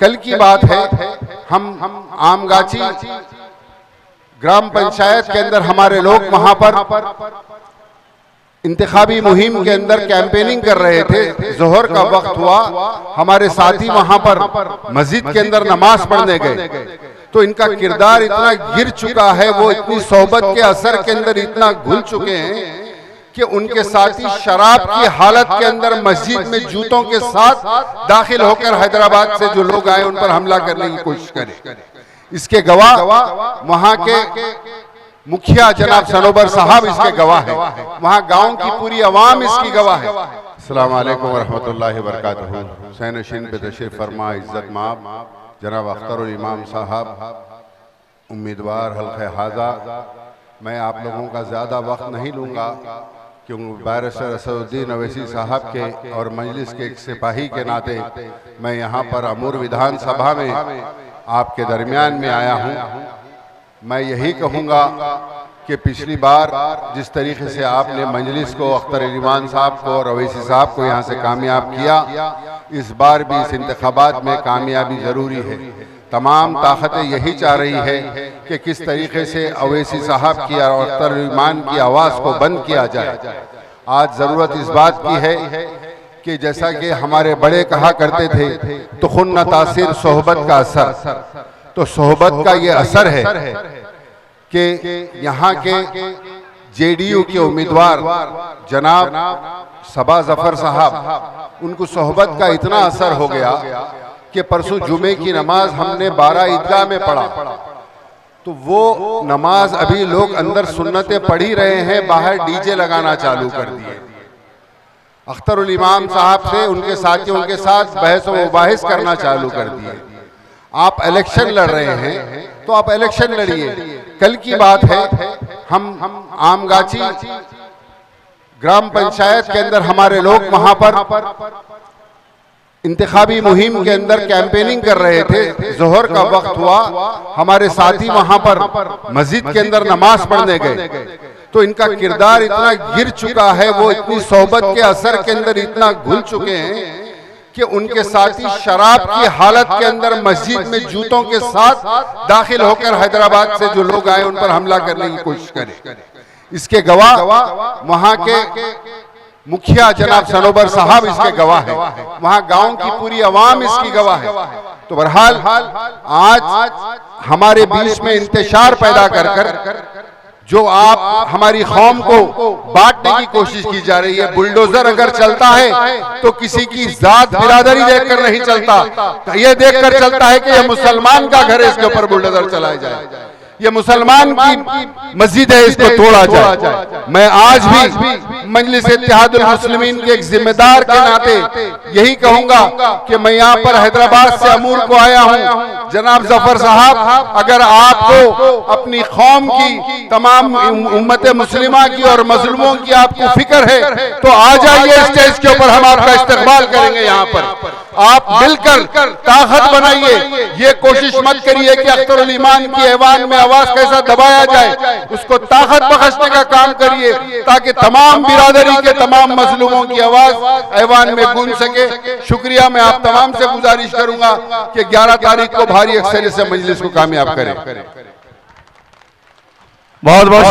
कल की बात है, हम आमगाची ग्राम पंचायत के अंदर हमारे लोग वहां पर इंतखाबी मुहिम के अंदर कैंपेनिंग कर रहे थे। जोहर का वक्त हुआ, हमारे साथी वहां पर मस्जिद के अंदर नमाज पढ़ने गए तो इनका किरदार इतना गिर चुका है, वो इतनी सोहबत के असर के अंदर इतना घुल चुके हैं कि उनके साथी शराब की हालत के अंदर मस्जिद में जूतों के साथ दाखिल होकर हैदराबाद से जो लोग आए उन पर हमला करने की कोशिश करे। इसके गवाह वहां के मुखिया जनाब सनोबर साहब इसके गवाह है, वहां गांव की पूरी आवाम इसकी गवाह है। अस्सलाम वालेकुम रहमतुल्लाहि व बरकातहू। हुसैन नशीन पे तशरीफ फरमा इज्जत माब जनाब अख्तरुल इमाम साहब, उम्मीदवार हल्के हाजा। मैं आप लोगों का ज़्यादा वक्त नहीं लूँगा क्योंकि बैरिस्टर असदुद्दीन अवैसी साहब के और मजलिस के एक सिपाही के नाते मैं यहाँ पर अमूर विधानसभा में आपके दरमियान में आया हूँ। मैं यही कहूँगा कि पिछली बार जिस तरीके से आपने मजलिस को, अख्तर ईमान साहब को और अवैसी साहब को यहाँ से कामयाब किया, इस बार भी इस इंतखाबात में कामयाबी ज़रूरी है। तमाम ताकतें यही चाह रही है कि किस तरीके से अवैसी साहब की और अख्तर ईमान की आवाज़ को बंद किया जाए। आज ज़रूरत इस बात की है कि जैसा कि हमारे बड़े कहा करते थे, तो खुन न तासीर सोहबत का असर, तो सोहबत का ये असर है कि यहाँ के जेडीयू के उम्मीदवार जनाब सबा जफर साहब, उनको सोहबत का इतना असर हो गया कि परसों जुमे की नमाज हमने 12 ईदगाह में पढ़ा, तो वो नमाज अभी लोग अंदर सुन्नतें पढ़ ही रहे हैं, बाहर डीजे लगाना चालू कर दिए। अख्तरुल इमाम साहब से उनके साथियों के साथ बहस व मुबाहिस करना चालू कर दिए। आप इलेक्शन लड़ रहे हैं तो आप इलेक्शन लड़िए। कल की बात है, हम आमगाची ग्राम पंचायत के अंदर हमारे लोग वहां पर इंतखाबी मुहिम के अंदर कैंपेनिंग कर रहे थे। जोहर का वक्त हुआ, हमारे साथी वहां पर मस्जिद के अंदर नमाज पढ़ने गए तो इनका किरदार इतना गिर चुका है, वो इतनी सोहबत के असर के अंदर इतना घुल चुके हैं कि उनके साथी शराब की हालत के अंदर मस्जिद में जूतों के साथ दाखिल होकर हैदराबाद से जो लोग आए उन पर हमला करने की कोशिश करे। इसके गवाह वहां के मुखिया जनाब सनोबर साहब इसके गवाह है, वहां गांव की पूरी आवाम इसकी गवाह है। तो बहरहाल आज हमारे बीच में इंतशार पैदा कर जो आप हमारी कौम को बांटने की कोशिश की जा रही है। बुलडोजर अगर चलता है तो किसी की जात बिरादरी देखकर नहीं चलता, ये देखकर चलता है कि यह मुसलमान का घर है, इसके ऊपर बुलडोजर चलाया जाए, ये मुसलमान की मस्जिद है, इसको तोड़ा जाए। मैं आज भी मजलिस इत्तेहादुल मुस्लिमीन के एक जिम्मेदार के नाते यही कहूंगा कि मैं यहाँ पर हैदराबाद से अमूर को आया हूँ। जनाब जफर साहब, अगर आपको अपनी कौम की, तमाम उम्मत मुस्लिमा की और मजलूमों की आपको फिक्र है तो आ जाइए स्टेज के ऊपर, हम आपका इस्तेकबाल करेंगे। यहाँ पर आप मिलकर ताकत बनाइए, ये कोशिश मत करिए कि अख्तरुल ईमान की ऐवान में आवाज कैसा दबाया जाए, उसको ताकत बख्शने का काम करिए ताकि तमाम बिरादरी के तमाम मजलूमों की आवाज ऐवान में गूंज सके। शुक्रिया। मैं आप तमाम से गुजारिश करूंगा कि 11 तारीख को भारी अक्सरियत से मजलिस को कामयाब करें। बहुत बहुत